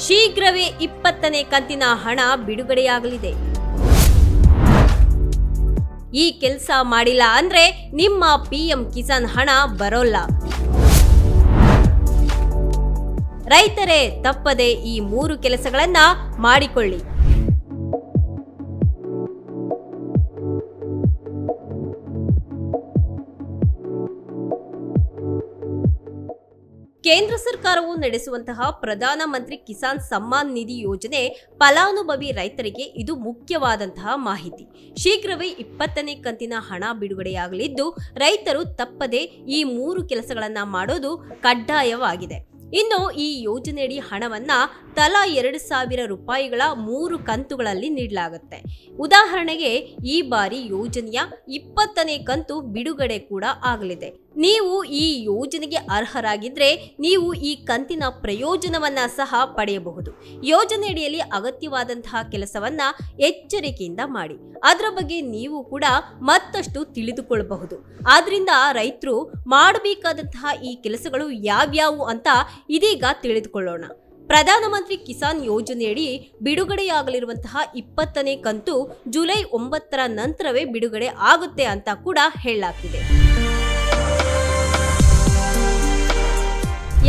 ಶೀಘ್ರವೇ 20ನೇ ಕಂತಿನ ಹಣ ಬಿಡುಗಡೆಯಾಗಲಿದೆ. ಈ ಕೆಲಸ ಮಾಡಿಲ್ಲ ಅಂದ್ರೆ ನಿಮ್ಮ ಪಿಎಂ ಕಿಸಾನ್ ಹಣ ಬರೋಲ್ಲ. ರೈತರೇ ತಪ್ಪದೆ ಈ 3 ಕೆಲಸಗಳನ್ನ ಮಾಡಿಕೊಳ್ಳಿ. ಕೇಂದ್ರ ಸರ್ಕಾರವು ನಡೆಸುವಂತಹ ಪ್ರಧಾನಮಂತ್ರಿ ಕಿಸಾನ್ ಸಮ್ಮಾನ್ ನಿಧಿ ಯೋಜನೆ ಫಲಾನುಭವಿ ರೈತರಿಗೆ ಇದು ಮುಖ್ಯವಾದಂತಹ ಮಾಹಿತಿ. ಶೀಘ್ರವೇ 20ನೇ ಕಂತಿನ ಹಣ ಬಿಡುಗಡೆಯಾಗಲಿದ್ದು, ರೈತರು ತಪ್ಪದೆ ಈ 3 ಕೆಲಸಗಳನ್ನ ಮಾಡೋದು ಕಡ್ಡಾಯವಾಗಿದೆ. ಇನ್ನು ಈ ಯೋಜನೆಯಡಿ ಹಣವನ್ನ ತಲಾ 2,000 ರೂಪಾಯಿಗಳ 3 ಕಂತುಗಳಲ್ಲಿ ನೀಡಲಾಗುತ್ತೆ. ಉದಾಹರಣೆಗೆ ಈ ಬಾರಿ ಯೋಜನೆಯ 20ನೇ ಕಂತು ಬಿಡುಗಡೆ ಕೂಡ ಆಗಲಿದೆ. ನೀವು ಈ ಯೋಜನೆಗೆ ಅರ್ಹರಾಗಿದ್ರೆ ನೀವು ಈ ಕಂತಿನ ಪ್ರಯೋಜನವನ್ನ ಸಹ ಪಡೆಯಬಹುದು. ಯೋಜನೆಯಡಿಯಲ್ಲಿ ಅಗತ್ಯವಾದಂತಹ ಕೆಲಸವನ್ನ ಎಚ್ಚರಿಕೆಯಿಂದ ಮಾಡಿ. ಅದರ ಬಗ್ಗೆ ನೀವು ಕೂಡ ಮತ್ತಷ್ಟು ತಿಳಿದುಕೊಳ್ಳಬಹುದು. ಆದ್ರಿಂದ ರೈತರು ಮಾಡಬೇಕಾದಂತಹ ಈ ಕೆಲಸಗಳು ಯಾವ್ಯಾವು ಅಂತ ಇದೀಗ ತಿಳಿದುಕೊಳ್ಳೋಣ. ಪ್ರಧಾನಮಂತ್ರಿ ಕಿಸಾನ್ ಯೋಜನೆಯಡಿ ಬಿಡುಗಡೆಯಾಗಲಿರುವಂತಹ 20ನೇ ಕಂತು ಜುಲೈ 9ರ ನಂತರವೇ ಬಿಡುಗಡೆ ಆಗುತ್ತೆ ಅಂತ ಕೂಡ ಹೇಳಲಾಗ್ತಿದೆ.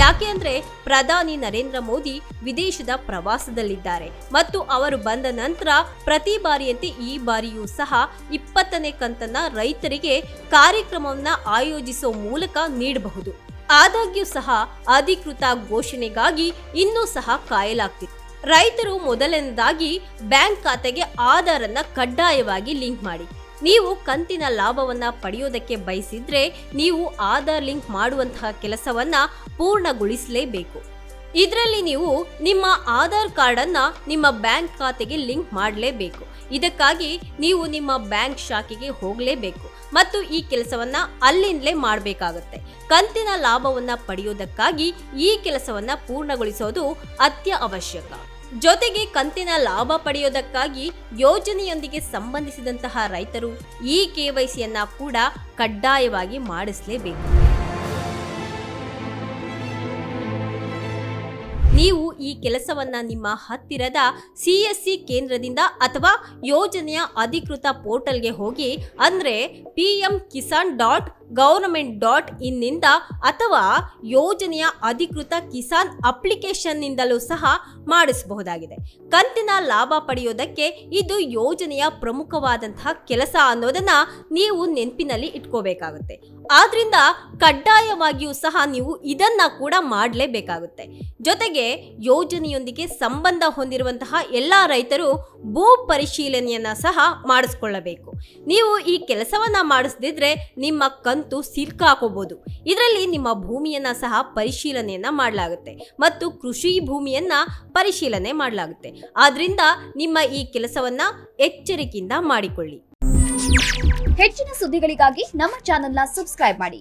ಯಾಕೆ ಅಂದ್ರೆ ಪ್ರಧಾನಿ ನರೇಂದ್ರ ಮೋದಿ ವಿದೇಶದ ಪ್ರವಾಸದಲ್ಲಿದ್ದಾರೆ ಮತ್ತು ಅವರು ಬಂದ ನಂತರ ಪ್ರತಿ ಬಾರಿಯಂತೆ ಈ ಬಾರಿಯೂ ಸಹ 20ನೇ ಕಂತನ್ನ ರೈತರಿಗೆ ಕಾರ್ಯಕ್ರಮವನ್ನ ಆಯೋಜಿಸುವ ಮೂಲಕ ನೀಡಬಹುದು. ಆದಾಗ್ಯೂ ಸಹ ಅಧಿಕೃತ ಘೋಷಣೆಗಾಗಿ ಇನ್ನೂ ಸಹ ಕಾಯಲಾಗ್ತಿದೆ. ರೈತರು ಮೊದಲನೇದಾಗಿ ಬ್ಯಾಂಕ್ ಖಾತೆಗೆ ಆಧಾರ್ ಅನ್ನ ಕಡ್ಡಾಯವಾಗಿ ಲಿಂಕ್ ಮಾಡಿ. ನೀವು ಕಂತಿನ ಲಾಭವನ್ನ ಪಡೆಯೋದಕ್ಕೆ ಬಯಸಿದ್ರೆ ನೀವು ಆಧಾರ್ ಲಿಂಕ್ ಮಾಡುವಂತಹ ಕೆಲಸವನ್ನ ಪೂರ್ಣಗೊಳಿಸಲೇಬೇಕು. ಇದರಲ್ಲಿ ನೀವು ನಿಮ್ಮ ಆಧಾರ್ ಕಾರ್ಡ್ ಅನ್ನ ನಿಮ್ಮ ಬ್ಯಾಂಕ್ ಖಾತೆಗೆ ಲಿಂಕ್ ಮಾಡಲೇಬೇಕು. ಇದಕ್ಕಾಗಿ ನೀವು ನಿಮ್ಮ ಬ್ಯಾಂಕ್ ಶಾಖೆಗೆ ಹೋಗಲೇಬೇಕು ಮತ್ತು ಈ ಕೆಲಸವನ್ನ ಅಲ್ಲಿಂದಲೇ ಮಾಡಬೇಕಾಗುತ್ತೆ. ಕಂತಿನ ಲಾಭವನ್ನ ಪಡೆಯೋದಕ್ಕಾಗಿ ಈ ಕೆಲಸವನ್ನ ಪೂರ್ಣಗೊಳಿಸೋದು ಅತ್ಯವಶ್ಯಕ. ಜೊತೆಗೆ ಕಂತಿನ ಲಾಭ ಪಡೆಯೋದಕ್ಕಾಗಿ ಯೋಜನೆಯೊಂದಿಗೆ ಸಂಬಂಧಿಸಿದಂತಹ ರೈತರು ಈ ಕೆವೈಸಿಯನ್ನ ಕೂಡ ಕಡ್ಡಾಯವಾಗಿ ಮಾಡಿಸಲೇಬೇಕು. ನೀವು ಈ ಕೆಲಸವನ್ನ ನಿಮ್ಮ ಹತ್ತಿರದ CSC ಕೇಂದ್ರದಿಂದ ಅಥವಾ ಯೋಜನೆಯ ಅಧಿಕೃತ ಪೋರ್ಟಲ್ಗೆ ಹೋಗಿ, ಅಂದ್ರೆ pmkisan.government.in ನಿಂದ ಅಥವಾ ಯೋಜನೆಯ ಅಧಿಕೃತ ಕಿಸಾನ್ ಅಪ್ಲಿಕೇಶನ್ ನಿಂದಲೂ ಸಹ ಮಾಡಿಸಬಹುದಾಗಿದೆ. ಕಂತಿನ ಲಾಭ ಪಡೆಯೋದಕ್ಕೆ ಇದು ಯೋಜನೆಯ ಪ್ರಮುಖವಾದಂತಹ ಕೆಲಸ ಅನ್ನೋದನ್ನ ನೀವು ನೆನಪಿನಲ್ಲಿ ಇಟ್ಕೋಬೇಕಾಗುತ್ತೆ. ಆದ್ರಿಂದ ಕಡ್ಡಾಯವಾಗಿಯೂ ಸಹ ನೀವು ಇದನ್ನ ಕೂಡ ಮಾಡಲೇಬೇಕಾಗುತ್ತೆ. ಜೊತೆಗೆ ಯೋಜನೆಯೊಂದಿಗೆ ಸಂಬಂಧ ಹೊಂದಿರುವಂತಹ ಎಲ್ಲಾ ರೈತರು ಭೂ ಪರಿಶೀಲನೆಯನ್ನ ಸಹ ಮಾಡಿಸ್ಕೊಳ್ಳಬೇಕು. ನೀವು ಈ ಕೆಲಸವನ್ನ ಮಾಡಿಸದಿದ್ರೆ ನಿಮ್ಮ ಕಂತು ಸಿಕ್ಕಾಕೋಬಹುದು. ಇದರಲ್ಲಿ ನಿಮ್ಮ ಭೂಮಿಯನ್ನ ಸಹ ಪರಿಶೀಲನೆಯನ್ನ ಮಾಡಲಾಗುತ್ತೆ ಮತ್ತು ಕೃಷಿ ಭೂಮಿಯನ್ನ ಪರಿಶೀಲನೆ ಮಾಡಲಾಗುತ್ತೆ. ಆದ್ರಿಂದ ನಿಮ್ಮ ಈ ಕೆಲಸವನ್ನ ಎಚ್ಚರಿಕೆಯಿಂದ ಮಾಡಿಕೊಳ್ಳಿ. ಹೆಚ್ಚಿನ ಸುದ್ದಿಗಳಿಗಾಗಿ ನಮ್ಮ ಚಾನೆಲ್ನ ಸಬ್ಸ್ಕ್ರೈಬ್ ಮಾಡಿ.